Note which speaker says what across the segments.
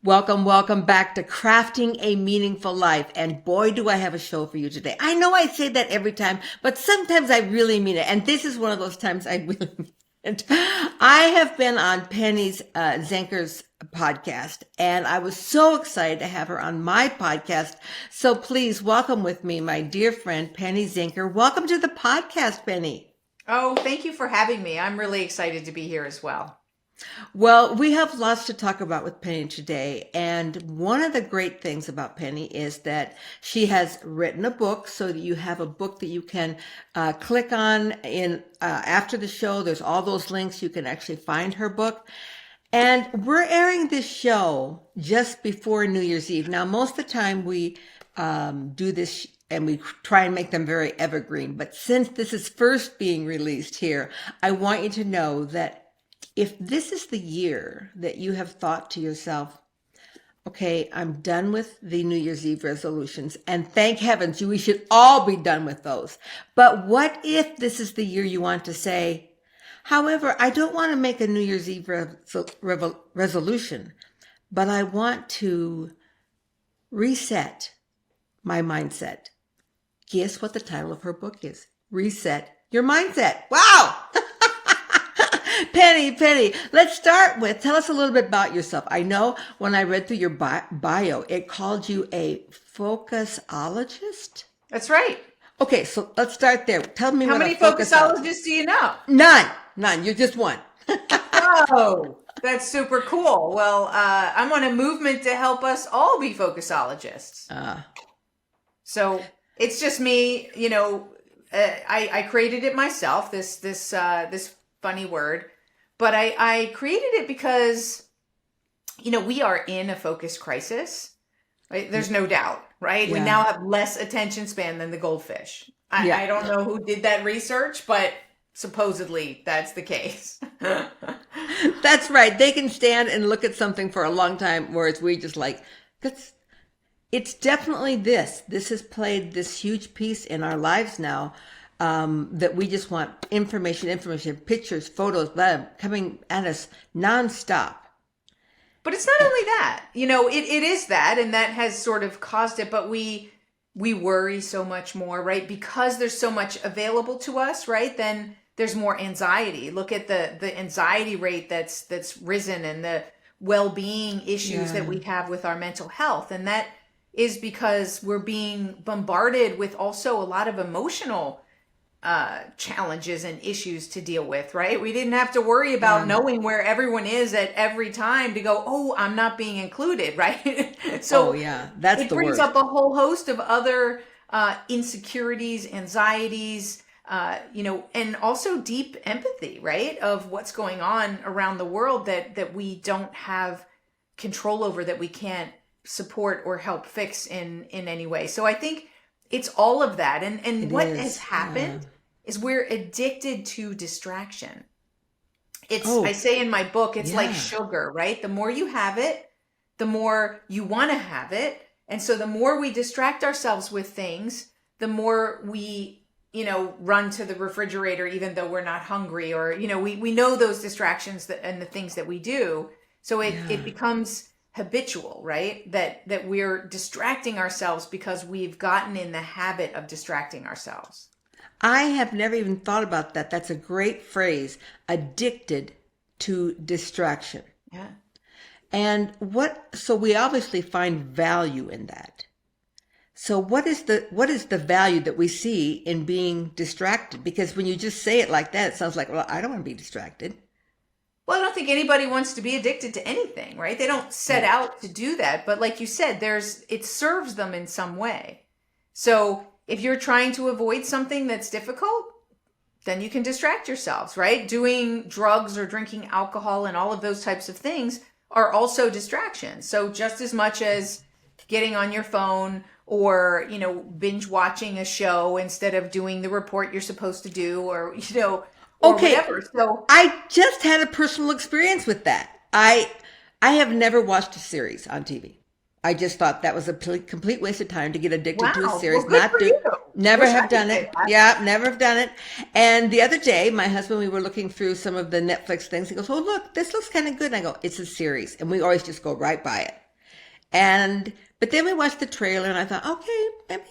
Speaker 1: Welcome, welcome back to Crafting a Meaningful Life. And boy, do I have a show for you today. I know I say that every time, but sometimes I really mean it. And this is one of those times I really mean it. I have been on Penny Zenker's podcast, and I was so excited to have her on my podcast. So please welcome with me my dear friend, Penny Zenker. Welcome to the podcast, Penny.
Speaker 2: Oh, thank you for having me. I'm really excited to be here as well.
Speaker 1: Well, we have lots to talk about with Penny today. And one of the great things about Penny is that she has written a book, so that you have a book that you can click on in after the show. There's all those links. You can actually find her book. And we're airing this show just before New Year's Eve. Now, most of the time we do this and we try and make them very evergreen. But since this is first being released here, I want you to know that if this is the year that you have thought to yourself, okay, I'm done with the New Year's Eve resolutions, and thank heavens we should all be done with those. But what if this is the year you want to say, however, I don't want to make a New Year's Eve resolution, but I want to reset my mindset. Guess what the title of her book is? Reset Your Mindset. Wow! Penny, let's start with, tell us a little bit about yourself. I know when I read through your bio, it called you a focusologist.
Speaker 2: That's right.
Speaker 1: Okay, so let's start there. Tell me
Speaker 2: How
Speaker 1: what
Speaker 2: many
Speaker 1: a focusologist
Speaker 2: Focusologist do you know?
Speaker 1: None. You're just one.
Speaker 2: Oh, that's super cool. Well, I'm on a movement to help us all be Focusologists. So it's just me, I created it myself, this funny word, but I created it because, we are in a focus crisis, right? There's no doubt, right? Yeah. We now have less attention span than the goldfish. I don't know who did that research, but supposedly that's the case.
Speaker 1: That's right. They can stand and look at something for a long time, whereas we just it's definitely this. This has played this huge piece in our lives now. That we just want information, pictures, photos, coming at us nonstop.
Speaker 2: But it's not only that, it is that, and that has sort of caused it, but we worry so much more, right? Because there's so much available to us, right? Then there's more anxiety. Look at the anxiety rate that's risen, and the well-being issues that we have with our mental health. And that is because we're being bombarded with also a lot of emotional challenges and issues to deal with, right? We didn't have to worry about knowing where everyone is at every time to go, oh, I'm not being included, right? So
Speaker 1: that's
Speaker 2: it brings up a whole host of other insecurities, anxieties, and also deep empathy, right? Of what's going on around the world that we don't have control over, that we can't support or help fix in any way. So I think it's all of that. And what has happened is we're addicted to distraction. I say in my book, it's like sugar, right? The more you have it, the more you want to have it. And so the more we distract ourselves with things, the more we, run to the refrigerator, even though we're not hungry, or, we know those distractions and the things that we do. So it becomes habitual, right? That we're distracting ourselves because we've gotten in the habit of distracting ourselves.
Speaker 1: I have never even thought about that. That's a great phrase. Addicted to distraction.
Speaker 2: Yeah.
Speaker 1: And so we obviously find value in that. So what is the value that we see in being distracted? Because when you just say it like that, it sounds like, well, I don't want to be distracted.
Speaker 2: Well, I don't think anybody wants to be addicted to anything, right? They don't set out to do that. But like you said, it serves them in some way. So if you're trying to avoid something that's difficult, then you can distract yourselves, right? Doing drugs or drinking alcohol and all of those types of things are also distractions. So just as much as getting on your phone or, binge watching a show instead of doing the report you're supposed to do, or, whatever. So
Speaker 1: I just had a personal experience with that. I have never watched a series on TV. I just thought that was a complete waste of time to get addicted to a series.
Speaker 2: Well, good for you.
Speaker 1: Never have done it. Yeah, never have done it. And the other day, my husband, we were looking through some of the Netflix things. He goes, "Oh, look, this looks kind of good." And I go, "It's a series." And we always just go right by it. But then we watched the trailer and I thought, okay, maybe,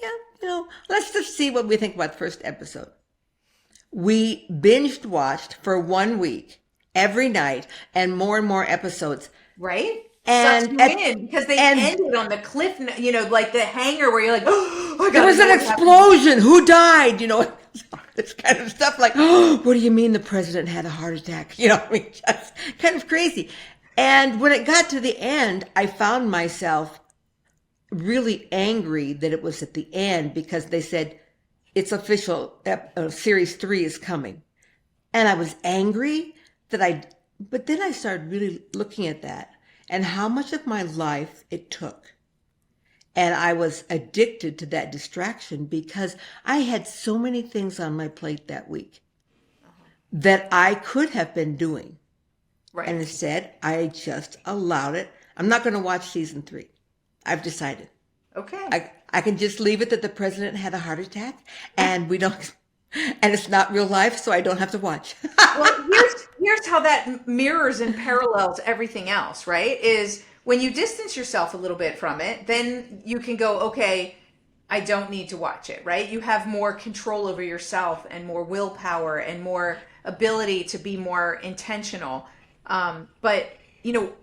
Speaker 1: let's just see what we think about the first episode. We binged watched for 1 week every night and more episodes.
Speaker 2: Right? Sucks
Speaker 1: And
Speaker 2: you in because they
Speaker 1: and
Speaker 2: ended on the cliff, like the hanger where you're like, oh, I
Speaker 1: there
Speaker 2: gotta
Speaker 1: was
Speaker 2: know
Speaker 1: an
Speaker 2: what happened.
Speaker 1: explosion. Who died? This kind of stuff like, oh, what do you mean the president had a heart attack? Just kind of crazy. And when it got to the end, I found myself really angry that it was at the end because they said it's official, series 3 is coming. And I was angry but then I started really looking at that and how much of my life it took. And I was addicted to that distraction because I had so many things on my plate that week that I could have been doing.
Speaker 2: Right.
Speaker 1: And instead, I just allowed it. I'm not going to watch season 3. I've decided.
Speaker 2: Okay.
Speaker 1: I can just leave it that the president had a heart attack and and it's not real life, so I don't have to watch.
Speaker 2: Well, here's how that mirrors and parallels everything else, right? Is when you distance yourself a little bit from it, then you can go, okay, I don't need to watch it, right? You have more control over yourself and more willpower and more ability to be more intentional. But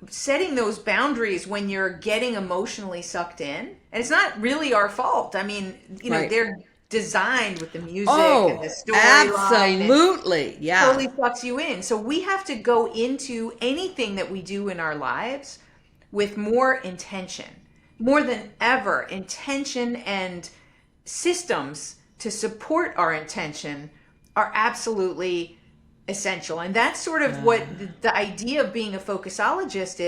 Speaker 2: setting those boundaries when you're getting emotionally sucked in, and it's not really our fault. I mean,
Speaker 1: Right.
Speaker 2: they're designed with the music and the storyline.
Speaker 1: Absolutely. Yeah.
Speaker 2: Totally sucks you in. So we have to go into anything that we do in our lives with more intention, more than ever. Intention and systems to support our intention are absolutely essential. And that's sort of what the idea of being a focusologist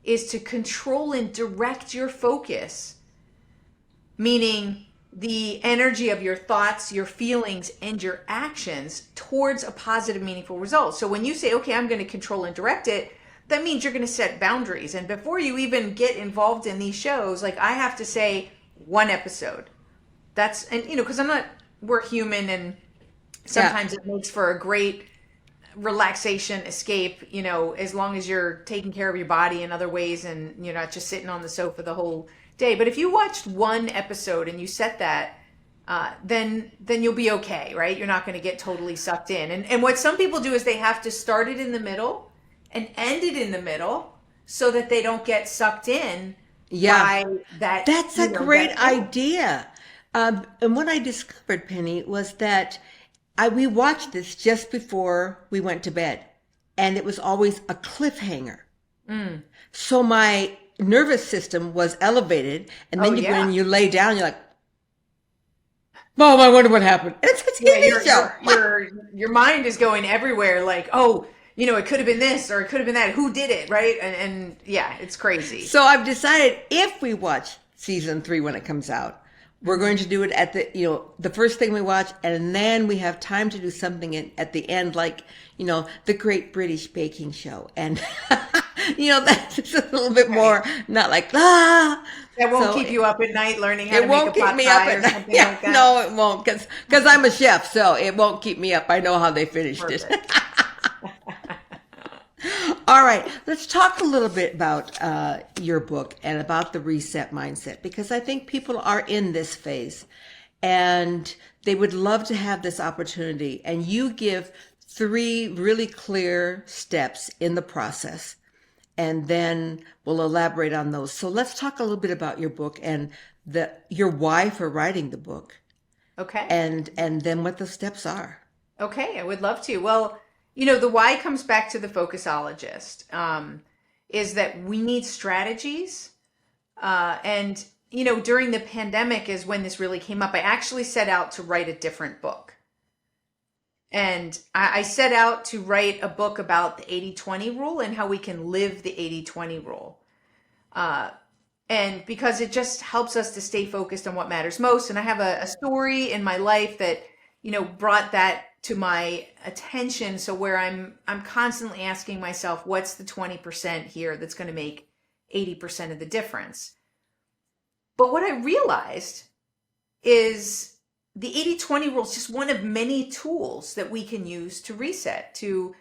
Speaker 2: is to control and direct your focus, meaning the energy of your thoughts, your feelings, and your actions towards a positive, meaningful result. So when you say, okay, I'm going to control and direct it, that means you're going to set boundaries. And before you even get involved in these shows, like I have to say 1 episode. Because we're human and sometimes it makes for a great relaxation escape, as long as you're taking care of your body in other ways and you're not just sitting on the sofa the whole day. But if you watched 1 episode and you set that, then you'll be okay, right? You're not going to get totally sucked in. And what some people do is they have to start it in the middle and end it in the middle so that they don't get sucked in by that.
Speaker 1: That's a great idea. And what I discovered, Penny, was that we watched this just before we went to bed, and it was always a cliffhanger. So my nervous system was elevated, and then when you lay down, you're like, "Mom, I wonder what happened." And it's a TV show.
Speaker 2: Your mind is going everywhere. Like, oh, it could have been this or it could have been that. Who did it, right? And yeah, it's crazy.
Speaker 1: So I've decided if we watch season 3 when it comes out, we're going to do it at the first thing we watch, and then we have time to do something at the end, like, the Great British Baking Show. And, that's just a little bit more, not like, That
Speaker 2: won't keep you up at night learning how to make a pot
Speaker 1: It won't keep me up
Speaker 2: pie
Speaker 1: at
Speaker 2: or
Speaker 1: night.
Speaker 2: something
Speaker 1: Yeah,
Speaker 2: like that.
Speaker 1: no, it won't, because I'm a chef, so it won't keep me up. I know how they finished it. All right, let's talk a little bit about your book and about the reset mindset, because I think people are in this phase and they would love to have this opportunity. And you give 3 really clear steps in the process, and then we'll elaborate on those. So let's talk a little bit about your book and your why for writing the book.
Speaker 2: Okay.
Speaker 1: And then what the steps are.
Speaker 2: Okay, I would love to. Well, the why comes back to the Focusologist, is that we need strategies. And during the pandemic is when this really came up. I actually set out to write a different book. And I set out to write a book about the 80-20 rule and how we can live the 80-20 rule. And because it just helps us to stay focused on what matters most. And I have a story in my life that, brought that to my attention. So where I'm constantly asking myself, what's the 20% here that's going to make 80% of the difference? But what I realized is the 80-20 rule is just one of many tools that we can use to reset. To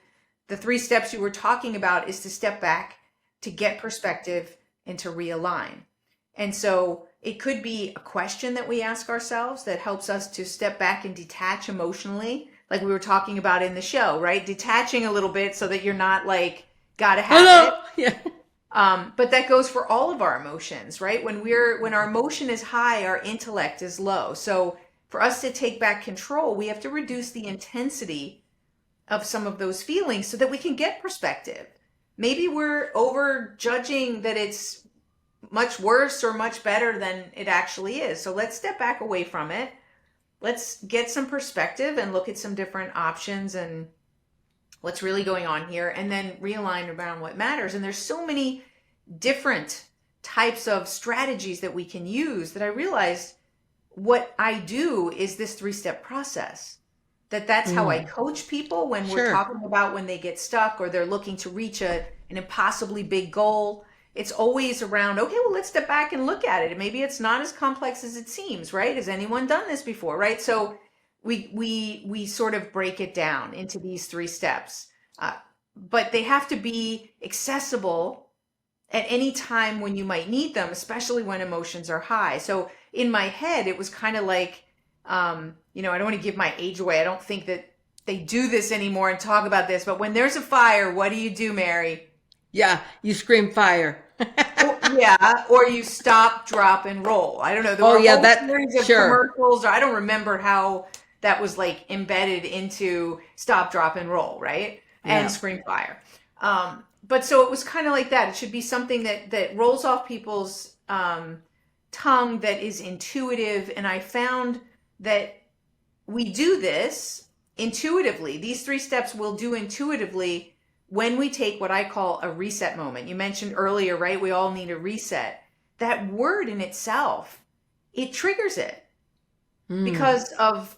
Speaker 2: the 3 steps you were talking about is to step back, to get perspective, and to realign. And so it could be a question that we ask ourselves that helps us to step back and detach emotionally, like we were talking about in the show, right? Detaching a little bit so that you're not like, gotta have
Speaker 1: Hello.
Speaker 2: it.
Speaker 1: Yeah.
Speaker 2: But that goes for all of our emotions, right? When our emotion is high, our intellect is low. So for us to take back control, we have to reduce the intensity of some of those feelings so that we can get perspective. Maybe we're over judging that it's much worse or much better than it actually is. So let's step back away from it. Let's get some perspective and look at some different options and what's really going on here, and then realign around what matters. And there's so many different types of strategies that we can use that I realized what I do is this 3-step process. That's how I coach people when we're
Speaker 1: Sure.
Speaker 2: talking about when they get stuck or they're looking to reach an impossibly big goal. It's always around, okay, well, let's step back and look at it. And maybe it's not as complex as it seems, right? Has anyone done this before, right? So we sort of break it down into these 3 steps. But they have to be accessible at any time when you might need them, especially when emotions are high. So in my head, it was kind of like, I don't want to give my age away. I don't think that they do this anymore and talk about this, but when there's a fire, what do, Mary?
Speaker 1: Yeah. You scream fire.
Speaker 2: Yeah, or you stop, drop, and roll. I don't know. There
Speaker 1: Oh
Speaker 2: were a
Speaker 1: yeah,
Speaker 2: whole
Speaker 1: that
Speaker 2: series of
Speaker 1: sure.
Speaker 2: commercials. I don't remember how that was like embedded into stop, drop, and roll, right? And
Speaker 1: Yeah.
Speaker 2: scream fire. But so it was kind of like that. It should be something that rolls off people's tongue, that is intuitive. And I found that we do this intuitively. These 3 steps we'll do intuitively when we take what I call a reset moment. You mentioned earlier, right? We all need a reset. That word in itself, it triggers it
Speaker 1: Mm.
Speaker 2: because of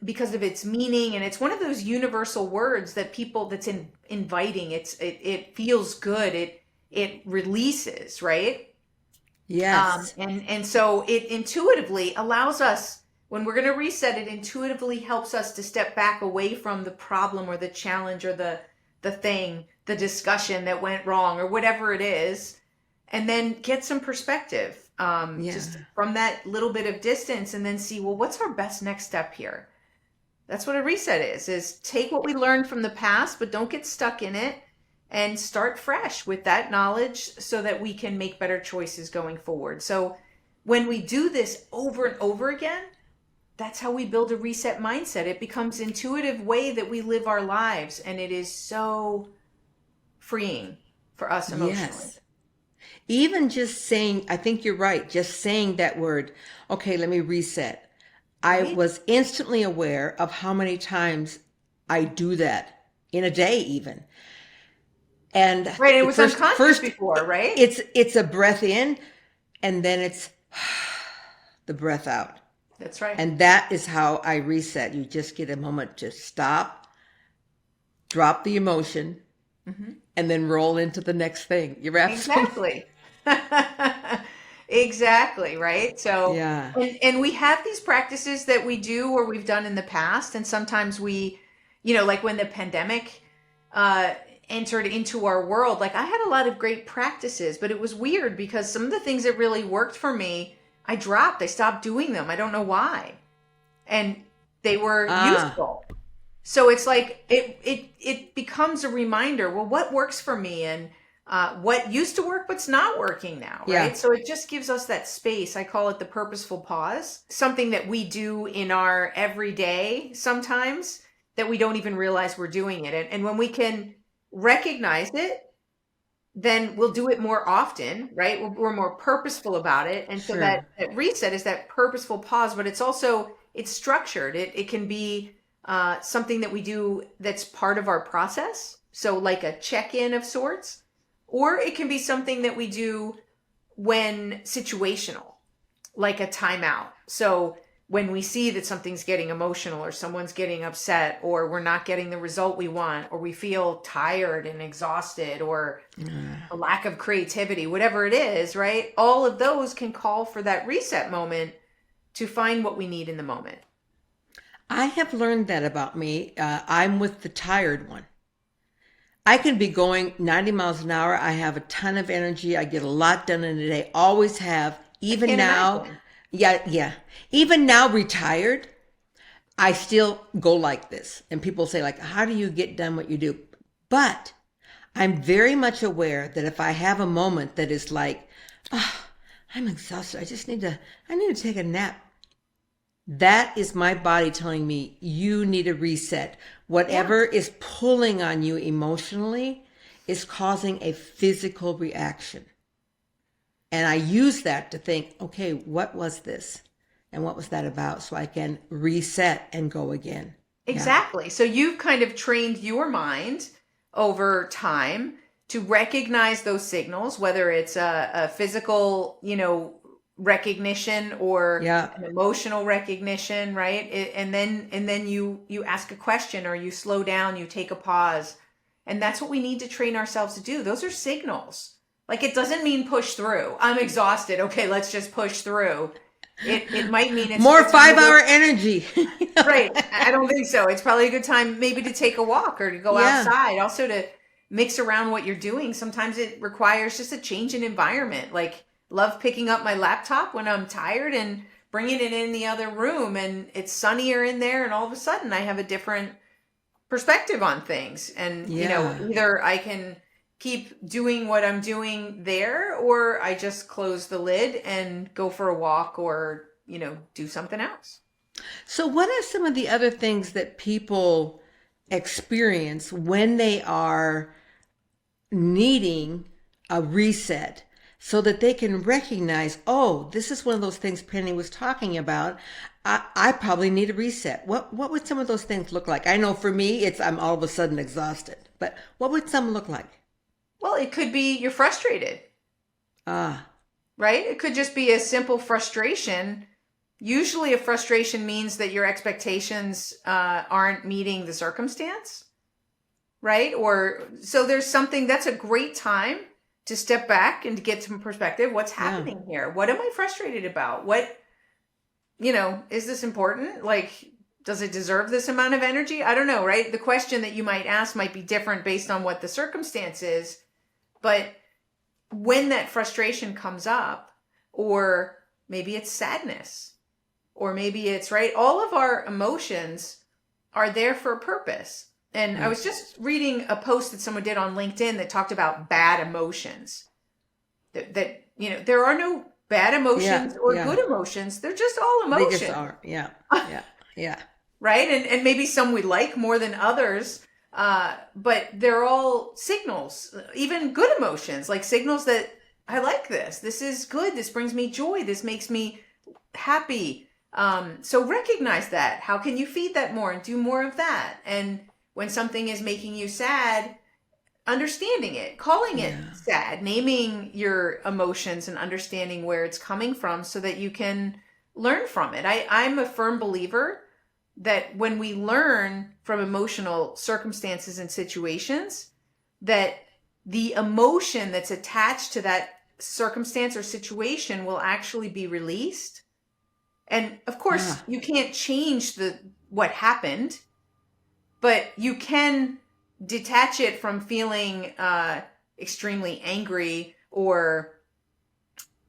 Speaker 2: because of its meaning, and it's one of those universal words that that's inviting. It feels good. It releases, right?
Speaker 1: Yes.
Speaker 2: And so it intuitively allows us, when we're going to reset, it intuitively helps us to step back away from the problem or the challenge or the thing, the discussion that went wrong or whatever it is, and then get some perspective,
Speaker 1: Yeah.
Speaker 2: just from that little bit of distance, and then see, well, what's our best next step here? That's what a reset is take what we learned from the past, but don't get stuck in it, and start fresh with that knowledge so that we can make better choices going forward. So when we do this over and over again, that's how we build a reset mindset. It becomes intuitive way that we live our lives, and it is so freeing for us emotionally.
Speaker 1: Yes. Even just saying, I think you're right, just saying that word, okay, let me reset. I
Speaker 2: Right?
Speaker 1: was instantly aware of how many times I do that in a day even. And
Speaker 2: Right. It
Speaker 1: the
Speaker 2: was
Speaker 1: first
Speaker 2: unconscious
Speaker 1: first
Speaker 2: before, right?
Speaker 1: it's a breath in and then it's the breath out.
Speaker 2: That's right.
Speaker 1: And that is how I reset. You just get a moment to stop, drop the emotion,
Speaker 2: Hmm.
Speaker 1: and then roll into the next thing. You're absolutely
Speaker 2: Exactly. Exactly, right? So,
Speaker 1: yeah.
Speaker 2: and we have these practices that we do or we've done in the past, and sometimes we, like when the pandemic uh entered into our world, like I had a lot of great practices, but it was weird because some of the things that really worked for me, I dropped. I stopped doing them. I don't know why. And they were
Speaker 1: Ah,
Speaker 2: useful. So it's like it becomes a reminder, well, what works for me, and what used to work but's not working now,
Speaker 1: yeah,
Speaker 2: right? So it just gives us that space. I call it the purposeful pause, something that we do in our everyday sometimes that we don't even realize we're doing it. And when we can recognize it, then we'll do it more often, right? We're more purposeful about it. And so that,
Speaker 1: sure.
Speaker 2: that reset is that purposeful pause, but it's structured. It can be something that we do that's part of our process. So like a check-in of sorts, or it can be something that we do when situational, like a timeout. So when we see that something's getting emotional or someone's getting upset or we're not getting the result we want or we feel tired and exhausted or a lack of creativity, whatever it is, right? All of those can call for that reset moment to find what we need in the moment.
Speaker 1: I have learned that about me. I'm with the tired one. I can be going 90 miles an hour. I have a ton of energy. I get a lot done in a day. Always have.
Speaker 2: I
Speaker 1: Even
Speaker 2: can't
Speaker 1: now,
Speaker 2: imagine.
Speaker 1: yeah. Even now, retired, I still go like this. And people say, like, how do you get done what you do? But I'm very much aware that if I have a moment that is like, oh, I'm exhausted. I need to take a nap. That is my body telling me you need a reset.
Speaker 2: Yeah.
Speaker 1: Whatever is pulling on you emotionally is causing a physical reaction. And I use that to think, okay, what was this? And what was that about? So I can reset and go again. Yeah.
Speaker 2: Exactly. So you've kind of trained your mind over time to recognize those signals, whether it's a physical, recognition or
Speaker 1: Yeah.
Speaker 2: an emotional recognition, right? And then you ask a question, or you slow down, you take a pause. And that's what we need to train ourselves to do. Those are signals. Like, it doesn't mean push through. I'm exhausted. Okay, let's just push through. It might mean
Speaker 1: More
Speaker 2: it's time to go.
Speaker 1: 5 hour energy.
Speaker 2: Right. I don't think so. It's probably a good time maybe to take a walk or to go
Speaker 1: Yeah.
Speaker 2: outside. Also to mix around what you're doing. Sometimes it requires just a change in environment. Like, love picking up my laptop when I'm tired and bringing it in the other room, and it's sunnier in there, and all of a sudden I have a different perspective on things. And,
Speaker 1: Yeah.
Speaker 2: either I can keep doing what I'm doing there, or I just close the lid and go for a walk, or, do something else.
Speaker 1: So, what are some of the other things that people experience when they are needing a reset so that they can recognize, oh, this is one of those things Penny was talking about. I probably need a reset. What would some of those things look like? I know for me, it's I'm all of a sudden exhausted, but what would some look like?
Speaker 2: Well, it could be you're frustrated,
Speaker 1: Ah,
Speaker 2: right? It could just be a simple frustration. Usually, a frustration means that your expectations aren't meeting the circumstance, right? Or so there's something that's a great time to step back and to get some perspective. What's
Speaker 1: yeah,
Speaker 2: happening here? What am I frustrated about? Is this important? Like, does it deserve this amount of energy? I don't know, right? The question that you might ask might be different based on what the circumstance is. But when that frustration comes up, or maybe it's sadness, or maybe it's, right, all of our emotions are there for a purpose. And I
Speaker 1: right.
Speaker 2: was just reading a post that someone did on LinkedIn that talked about bad emotions. That there are no bad
Speaker 1: Yeah,
Speaker 2: emotions or
Speaker 1: yeah.
Speaker 2: good emotions. They're just all
Speaker 1: They just
Speaker 2: emotion,
Speaker 1: are. Yeah, yeah, yeah,
Speaker 2: right? And maybe some we like more than others. But they're all signals, even good emotions, like signals that I like this. This is good. This brings me joy. This makes me happy. So recognize that. How can you feed that more and do more of that? And when something is making you sad, understanding it, calling it
Speaker 1: yeah.
Speaker 2: sad, naming your emotions and understanding where it's coming from so that you can learn from it. I'm a firm believer that when we learn from emotional circumstances and situations, that the emotion that's attached to that circumstance or situation will actually be released. And of course,
Speaker 1: Ah,
Speaker 2: you can't change what happened, but you can detach it from feeling extremely angry or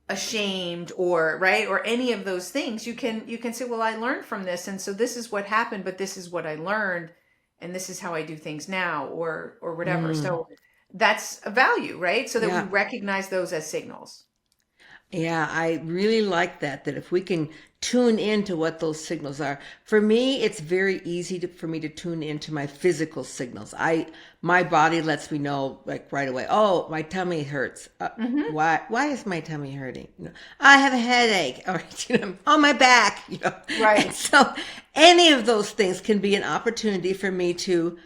Speaker 2: ashamed, or right, or any of those things. You can say, well, I learned from this, and so this is what happened, but this is what I learned, and this is how I do things now, or whatever.
Speaker 1: mm,
Speaker 2: So that's a value, right? So that we
Speaker 1: yeah.
Speaker 2: recognize those as signals.
Speaker 1: Yeah, I really like that if we can tune into what those signals are. For me, it's very easy for me to tune into my physical signals. My body lets me know like right away, oh, my tummy hurts.
Speaker 2: Hmm.
Speaker 1: Why is my tummy hurting? I have a headache or on my back, And
Speaker 2: Right.
Speaker 1: so any of those things can be an opportunity for me to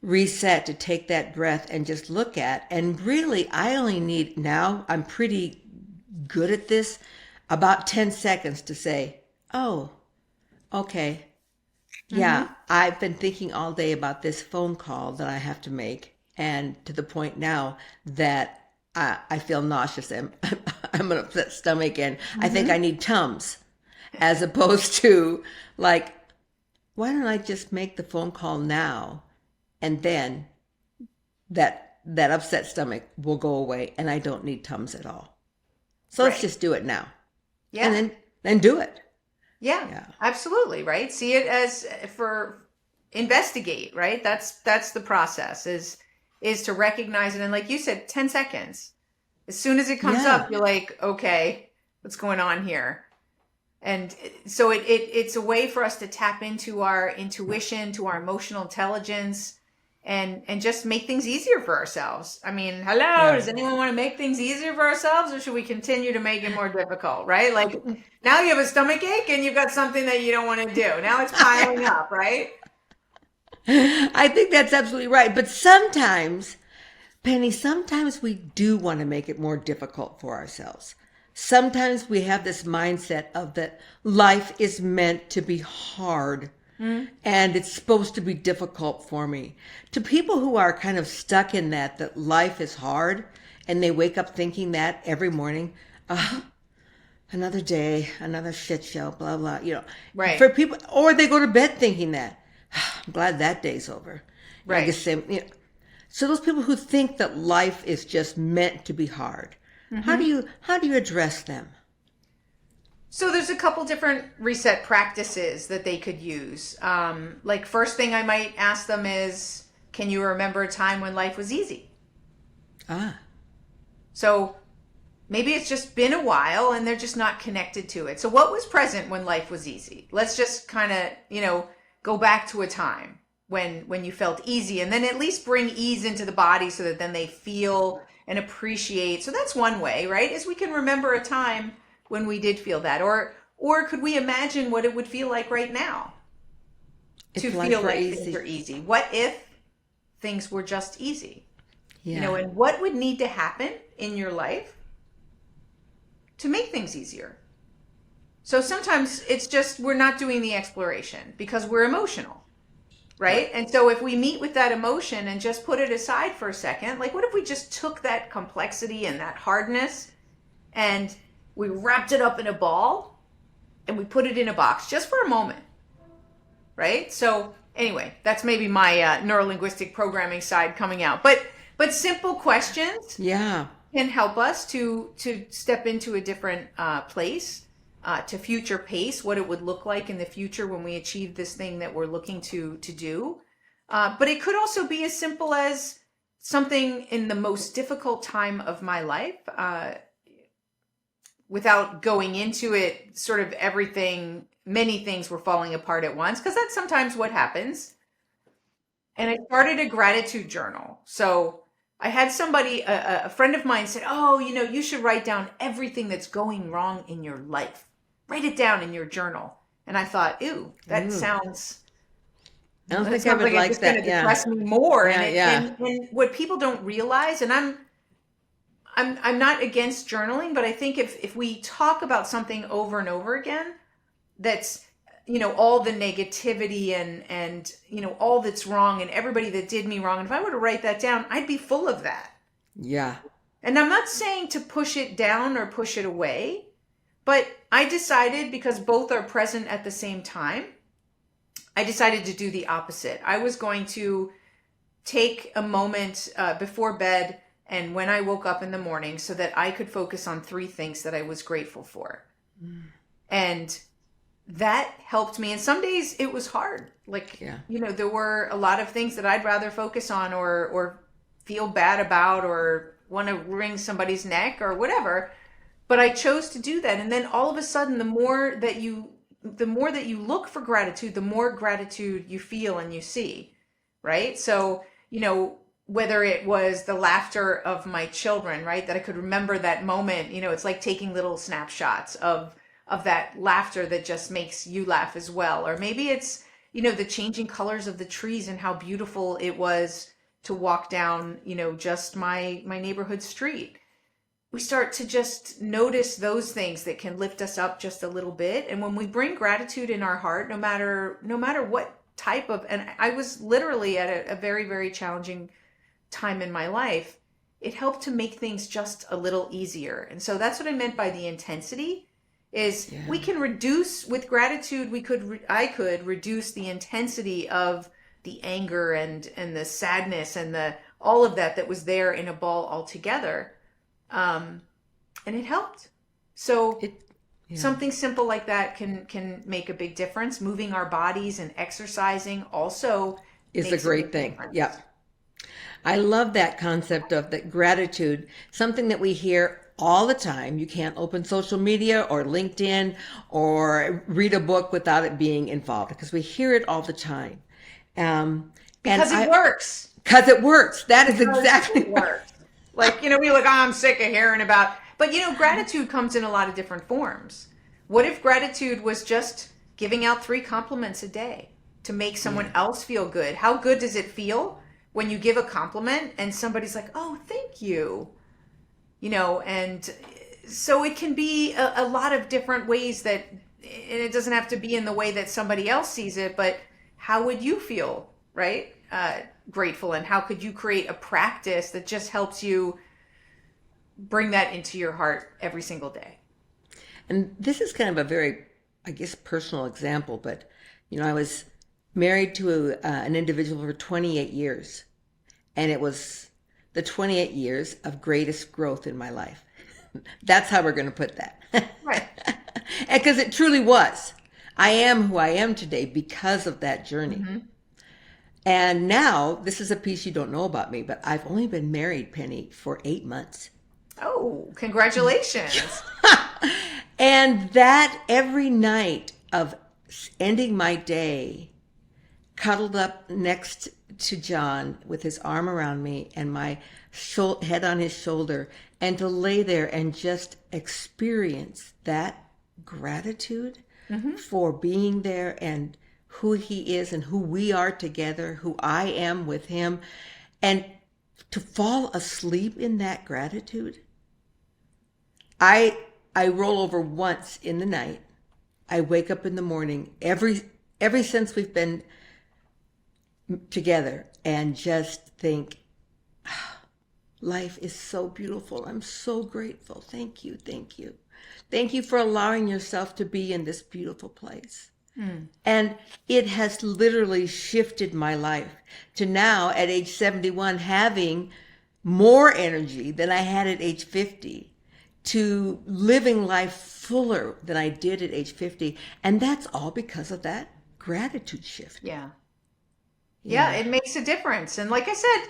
Speaker 1: reset, to take that breath and just look at. And really, I only need now, I'm pretty good at this, about 10 seconds to say, oh, okay. Yeah,
Speaker 2: Hmm.
Speaker 1: I've been thinking all day about this phone call that I have to make. And to the point now that I feel nauseous and I'm an upset stomach and I think I
Speaker 2: Hmm.
Speaker 1: need Tums, as opposed to like, why don't I just make the phone call now and then that upset stomach will go away, and I don't need Tums at all. So let's
Speaker 2: Right.
Speaker 1: just do it now.
Speaker 2: Yeah.
Speaker 1: And then do it.
Speaker 2: Yeah,
Speaker 1: Yeah.
Speaker 2: absolutely, right? See it as for investigate, right? That's the process is to recognize it, and like you said, 10 seconds. As soon as it comes
Speaker 1: Yeah.
Speaker 2: up, you're like, okay, what's going on here? And so it's a way for us to tap into our intuition, to our emotional intelligence, and just make things easier for ourselves. I mean, hello,
Speaker 1: Yeah.
Speaker 2: does anyone want to make things easier for ourselves, or should we continue to make it more difficult, right? Like now you have a stomach ache and you've got something that you don't want to do. Now it's piling up, right?
Speaker 1: I think that's absolutely right. But sometimes, Penny, sometimes we do want to make it more difficult for ourselves. Sometimes we have this mindset of that life is meant to be hard and it's supposed to be difficult for me. To people who are kind of stuck in that life is hard, and they wake up thinking that every morning, another day, another shit show, blah, blah,
Speaker 2: Right.
Speaker 1: For people, or they go to bed thinking that, I'm glad that day's over. I
Speaker 2: Right.
Speaker 1: guess so those people who think that life is just meant to be hard, how do you address them?
Speaker 2: So there's a couple different reset practices that they could use. Like first thing I might ask them is, can you remember a time when life was easy?
Speaker 1: Ah,
Speaker 2: So maybe it's just been a while and they're just not connected to it. So what was present when life was easy? Let's just kind of, go back to a time when you felt easy, and then at least bring ease into the body so that then they feel and appreciate. So that's one way, right? Is we can remember a time when we did feel that, or could we imagine what it would feel like right now to
Speaker 1: if life
Speaker 2: feel
Speaker 1: were
Speaker 2: like things
Speaker 1: easy.
Speaker 2: are easy? What if things were just easy?
Speaker 1: Yeah.
Speaker 2: And what would need to happen in your life to make things easier? So sometimes it's just we're not doing the exploration because we're emotional, right? And so if we meet with that emotion and just put it aside for a second, like what if we just took that complexity and that hardness and we wrapped it up in a ball and we put it in a box just for a moment, right? So anyway, that's maybe my neurolinguistic programming side coming out. But simple questions
Speaker 1: Yeah.
Speaker 2: can help us to step into a different place, to future pace what it would look like in the future when we achieve this thing that we're looking to do. But it could also be as simple as something in the most difficult time of my life, without going into it, sort of many things were falling apart at once, because that's sometimes what happens. And I started a gratitude journal. So I had somebody, a friend of mine said, oh, you should write down everything that's going wrong in your life. Write it down in your journal. And I thought, ew, that sounds,
Speaker 1: I don't
Speaker 2: that
Speaker 1: think I
Speaker 2: sounds
Speaker 1: would
Speaker 2: like it's
Speaker 1: like
Speaker 2: just going to
Speaker 1: that. Yeah.
Speaker 2: depress me more.
Speaker 1: Yeah. Yeah.
Speaker 2: And what people don't realize, and I'm not against journaling, but I think if we talk about something over and over again, that's, all the negativity and all that's wrong and everybody that did me wrong. And if I were to write that down, I'd be full of that.
Speaker 1: Yeah.
Speaker 2: And I'm not saying to push it down or push it away, but I decided, because both are present at the same time, I decided to do the opposite. I was going to take a moment before bed and when I woke up in the morning so that I could focus on 3 things that I was grateful for. And that helped me. And some days it was hard. Like, there were a lot of things that I'd rather focus on or feel bad about or want to wring somebody's neck or whatever. But I chose to do that. And then all of a sudden, the more that you look for gratitude, the more gratitude you feel and you see, right? So, whether it was the laughter of my children, right? That I could remember that moment, it's like taking little snapshots of that laughter that just makes you laugh as well. Or maybe it's, the changing colors of the trees and how beautiful it was to walk down, just my neighborhood street. We start to just notice those things that can lift us up just a little bit. And when we bring gratitude in our heart, no matter what type of, and I was literally at a very, very challenging time in my life, it helped to make things just a little easier. And so that's what I meant by the intensity is we can reduce with gratitude. I could reduce the intensity of the anger and the sadness and the all of that was there in a ball all together. And it helped. So
Speaker 1: Yeah.
Speaker 2: something simple like that can make a big difference. Moving our bodies and exercising also
Speaker 1: Is a
Speaker 2: makes
Speaker 1: great
Speaker 2: big
Speaker 1: thing.
Speaker 2: difference.
Speaker 1: Yeah. I love that concept of that gratitude, something that we hear all the time. You can't open social media or LinkedIn or read a book without it being involved, because we hear it all the time.
Speaker 2: Because it works.
Speaker 1: Because it works. That is
Speaker 2: Because
Speaker 1: exactly
Speaker 2: it works. Like, we like, I'm sick of hearing about, but gratitude comes in a lot of different forms. What if gratitude was just giving out 3 compliments a day to make someone else feel good? How good does it feel when you give a compliment and somebody's like, oh, thank you? And so it can be a lot of different ways and it doesn't have to be in the way that somebody else sees it, but how would you feel, right? Grateful, and how could you create a practice that just helps you bring that into your heart every single day?
Speaker 1: And this is kind of a very, I guess, personal example, but I was married to an individual for 28 years, and it was the 28 years of greatest growth in my life. That's how we're going to put that.
Speaker 2: Right.
Speaker 1: And because it truly was. I am who I am today because of that journey.
Speaker 2: Mm-hmm.
Speaker 1: And now, this is a piece you don't know about me, but I've only been married, Penny, for 8 months.
Speaker 2: Oh, congratulations.
Speaker 1: And that every night of ending my day, cuddled up next to John with his arm around me and my head on his shoulder, and to lay there and just experience that gratitude for being there and who he is and who we are together, who I am with him, and to fall asleep in that gratitude. I roll over once in the night. I wake up in the morning every since we've been together and just think, life is so beautiful. I'm so grateful. Thank you. Thank you. Thank you for allowing yourself to be in this beautiful place. And it has literally shifted my life to now at age 71 having more energy than I had at age 50, to living life fuller than I did at age 50. And that's all because of that gratitude shift.
Speaker 2: Yeah, it makes a difference. And like I said,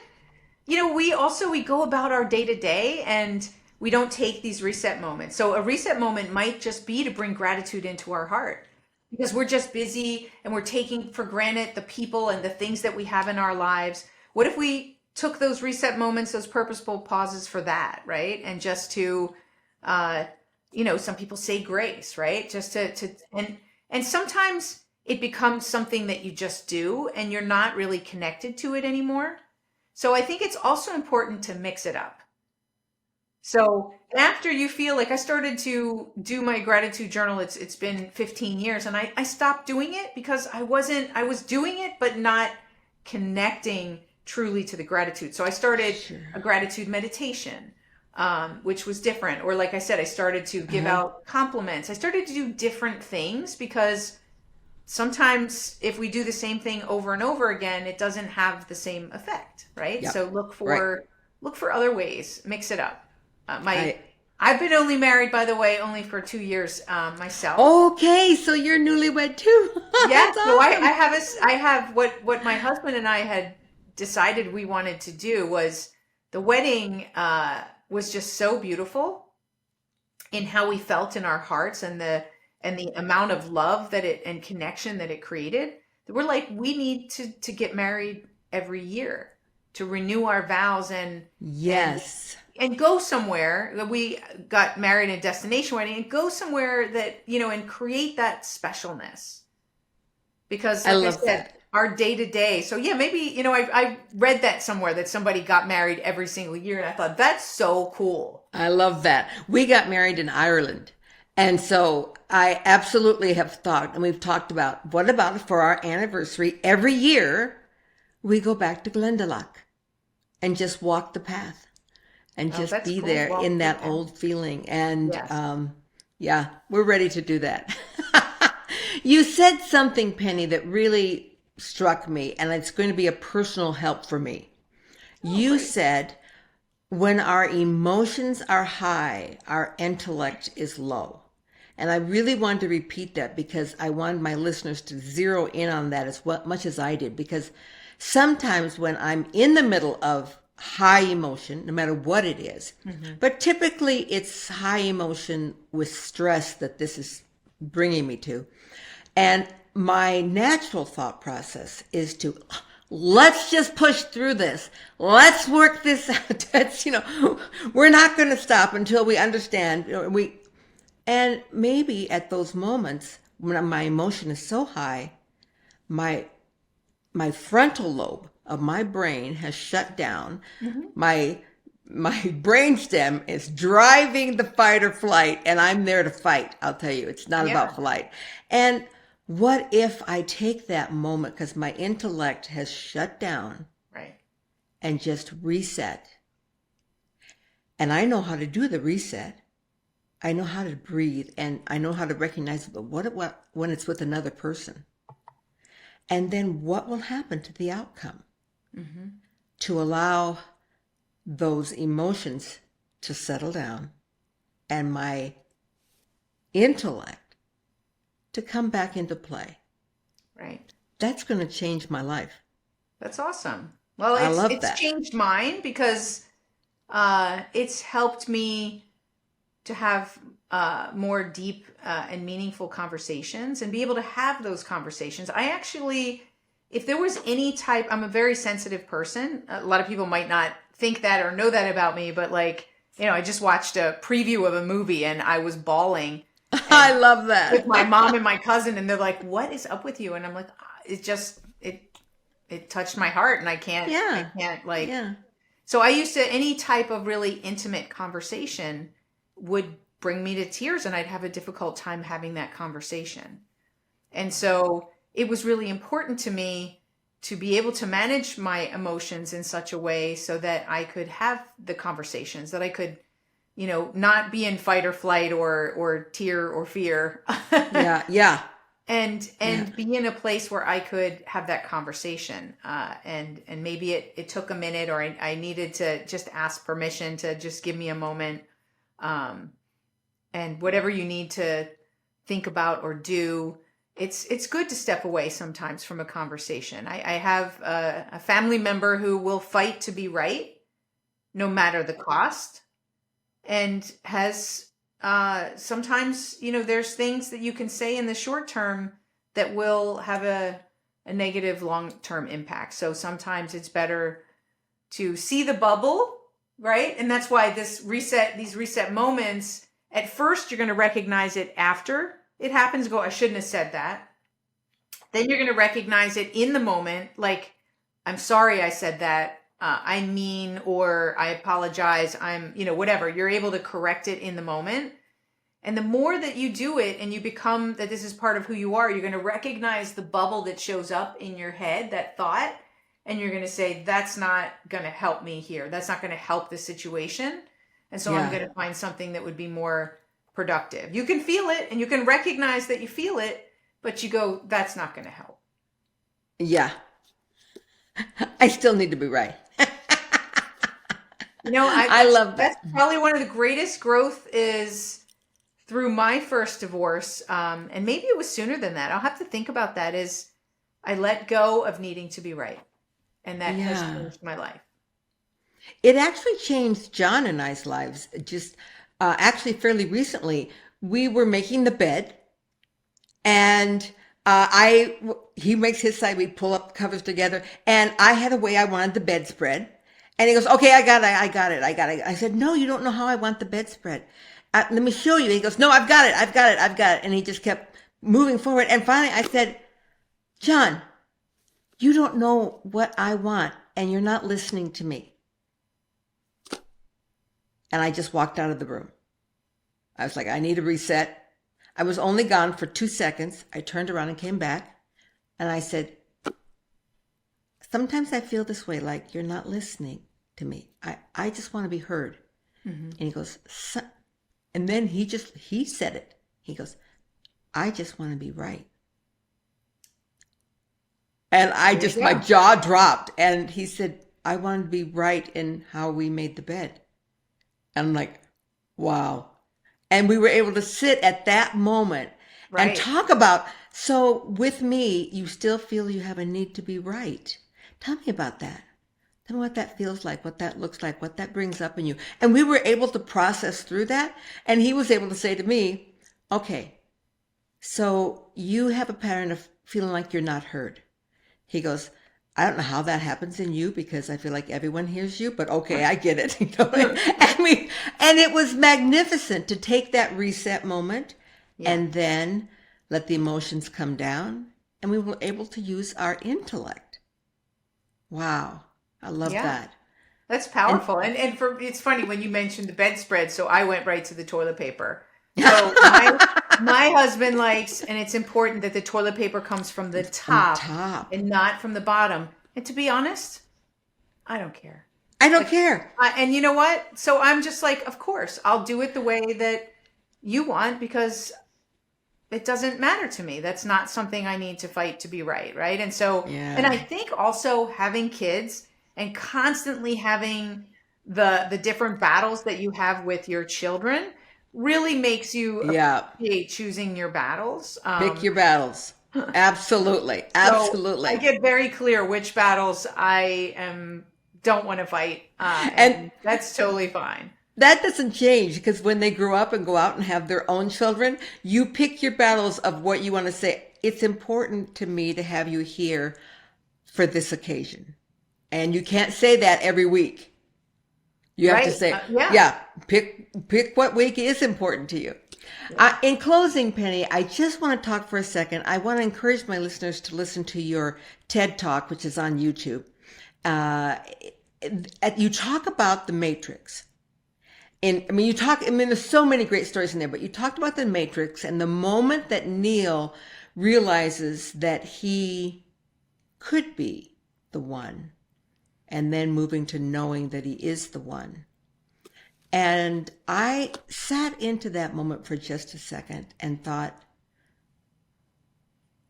Speaker 2: we go about our day to day and we don't take these reset moments. So a reset moment might just be to bring gratitude into our heart, because we're just busy and we're taking for granted the people and the things that we have in our lives. What if we took those reset moments, those purposeful pauses for that, right? And just to, some people say grace, right? Just and sometimes it becomes something that you just do and you're not really connected to it anymore. So I think it's also important to mix it up. So after you feel like, I started to do my gratitude journal, it's been 15 years, and I stopped doing it because I was doing it, but not connecting truly to the gratitude. So I started a gratitude meditation, which was different. Or like I said, I started to give out compliments. I started to do different things because sometimes if we do the same thing over and over again, it doesn't have the same effect, right?
Speaker 1: Yep.
Speaker 2: So look for other ways, mix it up. I've been only married, by the way, only for 2 years myself.
Speaker 1: Okay, so you're newlywed too.
Speaker 2: Yeah,
Speaker 1: That's
Speaker 2: so
Speaker 1: awesome.
Speaker 2: I have what my husband and I had decided we wanted to do was the wedding was just so beautiful in how we felt in our hearts and the amount of love and connection that it created. We're like, we need to get married every year to renew our vows and go somewhere. We got married in a destination wedding, and go somewhere that, and create that specialness. Because like I said,
Speaker 1: that.
Speaker 2: Our day to day. So yeah, maybe, I read that somewhere that somebody got married every single year. And I thought, that's so cool.
Speaker 1: I love that. We got married in Ireland. And so I absolutely have thought, and we've talked about, what about for our anniversary every year, we go back to Glendalough and just walk the path and just be cool. There in that old feeling. And yes. We're ready to do that. You said something, Penny, that really struck me, and it's going to be a personal help for me.
Speaker 2: Oh,
Speaker 1: You
Speaker 2: great.
Speaker 1: said, when our emotions are high, our intellect is low. And I really wanted to repeat that because I wanted my listeners to zero in on that as much as I did. Because sometimes when I'm in the middle of high emotion, no matter what it is,
Speaker 2: Hmm.
Speaker 1: but typically it's high emotion with stress that this is bringing me to. And my natural thought process is to, let's just push through this. Let's work this out. That's, we're not going to stop until we understand. And maybe at those moments when my emotion is so high, my my frontal lobe of my brain has shut down.
Speaker 2: Hmm.
Speaker 1: My brainstem is driving the fight or flight, and I'm there to fight. I'll tell you, it's not
Speaker 2: Yeah.
Speaker 1: about flight. And what if I take that moment because my intellect has shut down
Speaker 2: Right.
Speaker 1: and just reset? And I know how to do the reset. I know how to breathe, and I know how to recognize, but what when it's with another person? And then what will happen to the outcome?
Speaker 2: Hmm.
Speaker 1: To allow those emotions to settle down and my intellect to come back into play.
Speaker 2: Right.
Speaker 1: That's going to change my life.
Speaker 2: That's awesome. Well,
Speaker 1: I love
Speaker 2: it's
Speaker 1: that.
Speaker 2: changed mine because it's helped me to have more deep and meaningful conversations and be able to have those conversations. I actually, if there was any type, I'm a very sensitive person. A lot of people might not think that or know that about me, but like, I just watched a preview of a movie and I was bawling and
Speaker 1: I love
Speaker 2: with my
Speaker 1: that.
Speaker 2: mom and my cousin, and they're like, "What is up with you?" And I'm like, "It just it touched my heart, and I
Speaker 1: Yeah.
Speaker 2: can't like."
Speaker 1: Yeah.
Speaker 2: So I used to, any type of really intimate conversation would bring me to tears, and I'd have a difficult time having that conversation. And so it was really important to me to be able to manage my emotions in such a way so that I could have the conversations, that I could, not be in fight or flight or tear or fear.
Speaker 1: Yeah. Yeah. Yeah.
Speaker 2: And be in a place where I could have that conversation. And maybe it took a minute, or I needed to just ask permission to just give me a moment. Um, and whatever you need to think about or do, it's good to step away sometimes from a conversation. I have a family member who will fight to be right, no matter the cost, and has sometimes, there's things that you can say in the short term that will have a negative long term impact. So sometimes it's better to see the bubble, right? And that's why these reset moments, at first you're going to recognize it after it happens, go, I shouldn't have said that. Then you're going to recognize it in the moment, like, I'm sorry I said that. I mean, or I apologize. Whatever. You're able to correct it in the moment. And the more that you do it and you become that this is part of who you are, you're going to recognize the bubble that shows up in your head, that thought, and you're going to say, that's not going to help me here. That's not going to help the situation. And so I'm
Speaker 1: Yeah.
Speaker 2: going to find something that would be more productive. You can feel it and you can recognize that you feel it, but you go, that's not going to help.
Speaker 1: Yeah. I still need to be right. I love
Speaker 2: That's
Speaker 1: that.
Speaker 2: probably one of the greatest growth is through my first divorce. And maybe it was sooner than that. I'll have to think about that. Is I let go of needing to be right. And that has
Speaker 1: Yeah.
Speaker 2: changed my life.
Speaker 1: It actually changed John and I's lives. Just actually fairly recently, we were making the bed, and he makes his side. We pull up the covers together, and I had a way I wanted the bedspread. And he goes, "Okay, I got it, I got it, I got it." I said, "No, you don't know how I want the bedspread. Let me show you." He goes, "No, I've got it, I've got it, I've got it." And he just kept moving forward. And finally, I said, "John, you don't know what I want, and you're not listening to me." And I just walked out of the room. I was like, I need a reset. I was only gone for 2 seconds. I turned around and came back. And I said, sometimes I feel this way, like you're not listening to me. I just want to be heard.
Speaker 2: Mm-hmm.
Speaker 1: And he goes, and then he said it. He goes, I just want to be right. And
Speaker 2: There you
Speaker 1: my
Speaker 2: go.
Speaker 1: jaw dropped. And he said, I wanted to be right in how we made the bed. And I'm like, wow. And we were able to sit at that moment and
Speaker 2: Right.
Speaker 1: talk about, so with me, you still feel you have a need to be right. Tell me about that. Tell me what that feels like, what that looks like, what that brings up in you. And we were able to process through that. And he was able to say to me, okay, so you have a pattern of feeling like you're not heard. He goes, I don't know how that happens in you because I feel like everyone hears you, but okay, I get it. And it was magnificent to take that reset moment
Speaker 2: Yeah.
Speaker 1: and then let the emotions come down, and we were able to use our intellect. Wow, I love
Speaker 2: Yeah.
Speaker 1: that.
Speaker 2: That's
Speaker 1: And
Speaker 2: powerful. And for it's funny when you mentioned the bedspread, so I went right to the toilet paper. So my husband likes, and it's important that the toilet paper comes from the
Speaker 1: from the
Speaker 2: top
Speaker 1: top,
Speaker 2: and not from the bottom. And to be honest, I don't care.
Speaker 1: I don't
Speaker 2: Like,
Speaker 1: care.
Speaker 2: and you know what? So I'm just like, of course, I'll do it the way that you want because it doesn't matter to me. That's not something I need to fight to be right, right? And so, and
Speaker 1: Yeah,
Speaker 2: I think also having kids and constantly having the different battles that you have with your children really makes you
Speaker 1: yeah.
Speaker 2: appreciate choosing your battles.
Speaker 1: Pick your battles. Absolutely,
Speaker 2: So I
Speaker 1: absolutely.
Speaker 2: get very clear which battles I am don't want to fight,
Speaker 1: And
Speaker 2: and that's totally fine.
Speaker 1: that doesn't change because when they grow up and go out and have their own children, you pick your battles of what you want to say. It's important to me to have you here for this occasion. And you can't say that every week. You have to
Speaker 2: Right?
Speaker 1: say,
Speaker 2: Yeah.
Speaker 1: yeah, pick what week is important to you. In closing, Penny, I just want to talk for a second. I want to encourage my listeners to listen to your TED Talk, which is on YouTube. Uh, you talk about the Matrix. There's so many great stories in there, but you talked about the Matrix and the moment that Neil realizes that he could be the one, and then moving to knowing that he is the one. And I sat into that moment for just a second and thought,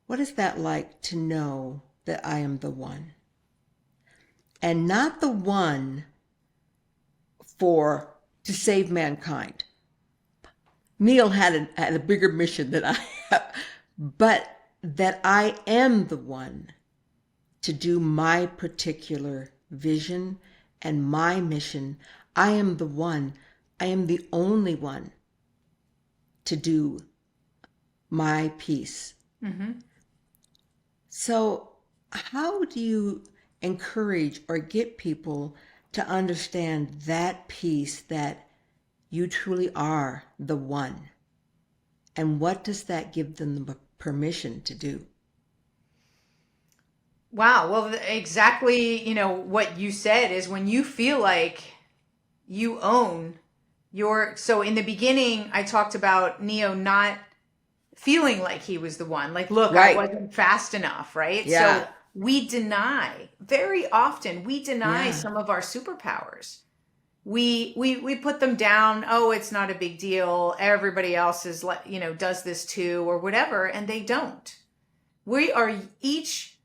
Speaker 1: what is that like to know that I am the one? And not the one to save mankind. Neil had a bigger mission than I have, but that I am the one to do my particular vision and my mission. I am the one. I am the only one to do my piece.
Speaker 2: Hmm.
Speaker 1: So, how do you encourage or get people to understand that piece that you truly are the one? And what does that give them the permission to do?
Speaker 2: Wow. Well, exactly, what you said is when you feel like you own so in the beginning, I talked about Neo not feeling like he was the one. Like, look, I
Speaker 1: Right.
Speaker 2: wasn't fast enough, right?
Speaker 1: Yeah.
Speaker 2: So very often we deny
Speaker 1: Yeah.
Speaker 2: some of our superpowers. We put them down. Oh, it's not a big deal. Everybody else is like, does this too or whatever, and they don't. We are each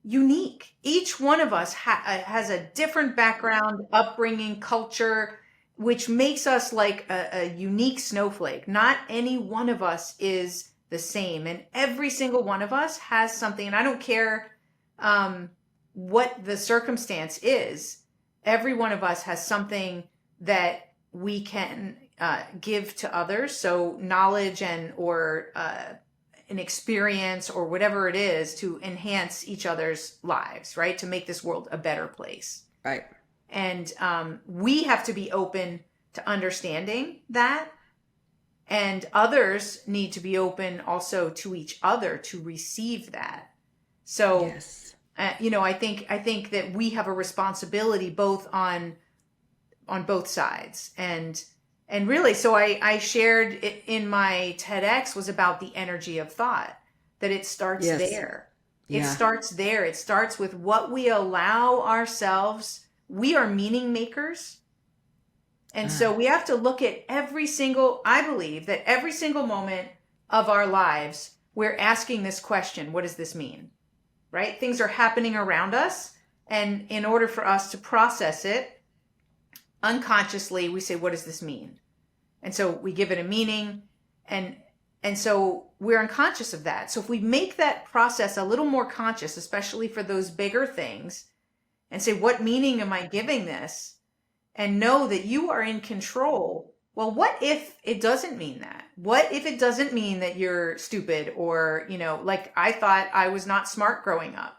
Speaker 2: unique. Each one of us has a different background, upbringing, culture, which makes us like a unique snowflake. Not any one of us is the same, and every single one of us has something. And I don't care what the circumstance is. Every one of us has something that we can give to others. So knowledge or an experience or whatever it is to enhance each other's lives, right? To make this world a better place.
Speaker 1: Right.
Speaker 2: And we have to be open to understanding that. And others need to be open also to each other to receive that. So,
Speaker 1: Yes.
Speaker 2: I think that we have a responsibility both on both sides. And really, so I shared it in my TEDx was about the energy of thought, that it starts
Speaker 1: Yes.
Speaker 2: there. It
Speaker 1: Yeah.
Speaker 2: starts there. It starts with what we allow ourselves. We are meaning makers. And so we have to look at I believe that every single moment of our lives, we're asking this question, what does this mean? Right? Things are happening around us And in order for us to process it unconsciously, we say, what does this mean? And so we give it a meaning, and so we're unconscious of that. So if we make that process a little more conscious, especially for those bigger things, and say, what meaning am I giving this? And know that you are in control. Well, what if it doesn't mean that? What if it doesn't mean that you're stupid, or, like I thought I was not smart growing up?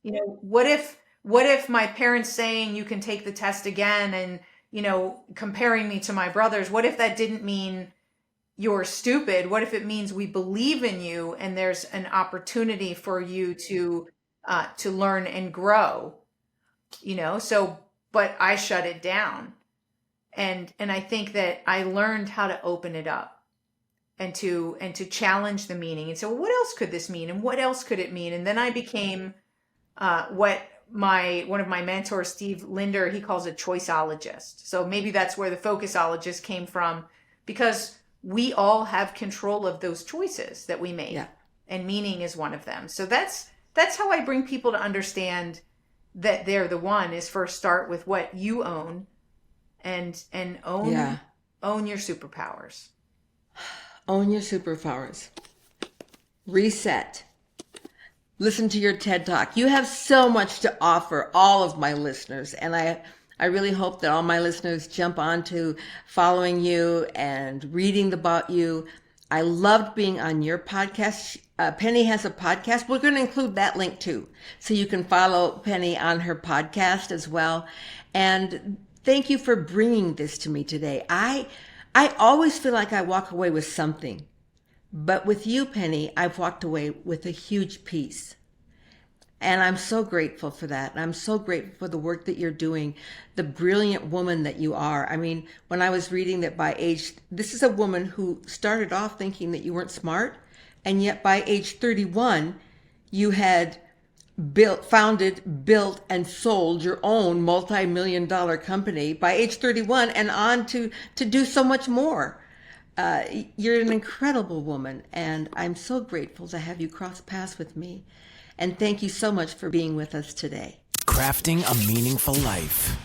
Speaker 2: What if my parents saying you can take the test again and, comparing me to my brothers, what if that didn't mean you're stupid? What if it means we believe in you and there's an opportunity for you to learn and grow? So, but I shut it down. And I think that I learned how to open it up and to challenge the meaning. And so what else could this mean? And what else could it mean? And then I became what one of my mentors, Steve Linder, he calls a choiceologist. So maybe that's where the focusologist came from, because we all have control of those choices that we make.
Speaker 1: Yeah.
Speaker 2: And meaning is one of them. So that's how I bring people to understand that they're the one, is first start with what you own, and own your superpowers.
Speaker 1: Own your superpowers. Reset. Listen to your TED Talk. You have so much to offer all of my listeners, and I really hope that all my listeners jump on to following you and reading about you. I loved being on your podcast. Penny has a podcast. We're going to include that link too, so you can follow Penny on her podcast as well. And thank you for bringing this to me today. I always feel like I walk away with something, but with you, Penny, I've walked away with a huge peace. And I'm so grateful for that. And I'm so grateful for the work that you're doing, the brilliant woman that you are. I mean, when I was reading that this is a woman who started off thinking that you weren't smart, and yet by age 31, you had founded, built, and sold your own multi-million-dollar company by age 31, and on to do so much more. You're an incredible woman, and I'm so grateful to have you cross paths with me. And thank you so much for being with us today.
Speaker 3: Crafting a meaningful life.